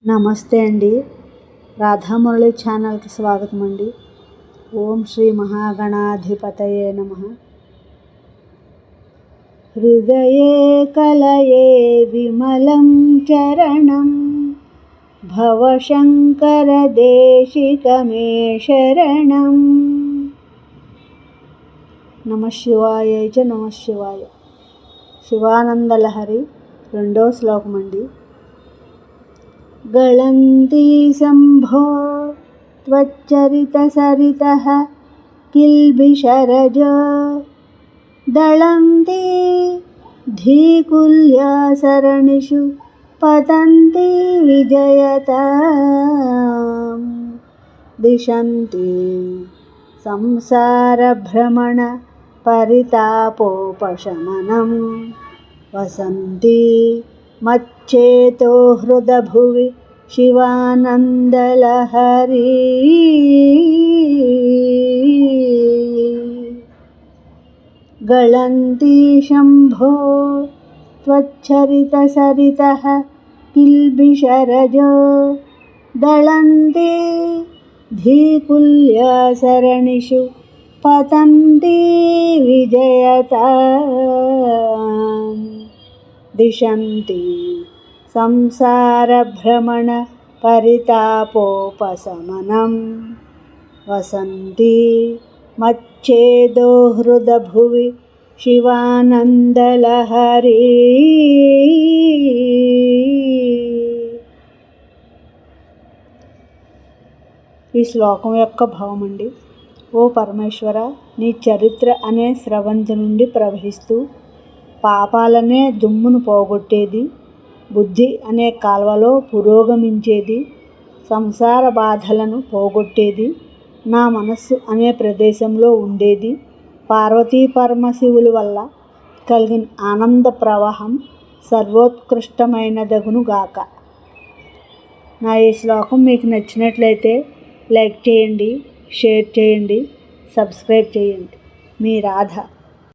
నమస్తే అండి. రాధామురళి ఛానల్కి స్వాగతం అండి. ఓం శ్రీ మహాగణాధిపతయే నమః. హృదయే కలయే విమలం చరణం భవశంకర దేశికమే శరణం. నమః శివాయ చ నమః శివాయ. శివానందలహరి 2వ శ్లోకం అండి. గళంతి శంభో త్వచ్చరితసరితః కిల్బిషరజో దళంతి ధీకుల్యాసరణిషు పతంతి విజయతాం. దిశంతి సంసారభ్రమణ పరితాపోపశమనం వసంతి మచ్చేతో హృదభువి శివానందలహరి. గళంతి శంభో త్వచ్చరితసరితః కిల్బిషరజో దళంతి ధీకుల్యాసరణిషు పతంతి విజయతాం. దిశంతి సంసారభ్రమణ పరితాపోపశమనం వసంతి మచ్చేదో హృదభువి శివానందలహరి. ఈ శ్లోకం యొక్క భావం అండి. ఓ పరమేశ్వర, నీ చరిత్ర అనే స్రవంతి నుండి ప్రవహిస్తూ పాపాలనే దుమ్మును పోగొట్టేది, బుద్ధి అనే కాల్వలో పురోగమించేది, సంసార బాధలను పోగొట్టేది, నా మనస్సు అనే ప్రదేశంలో ఉండేది, పార్వతీ పరమశివుల వల్ల కలిగిన ఆనంద ప్రవాహం సర్వోత్కృష్టమైనదగునుగాక. నా ఈ శ్లోకం మీకు నచ్చినట్లయితే లైక్ చేయండి, షేర్ చేయండి, సబ్స్క్రైబ్ చేయండి. మీ రాధ.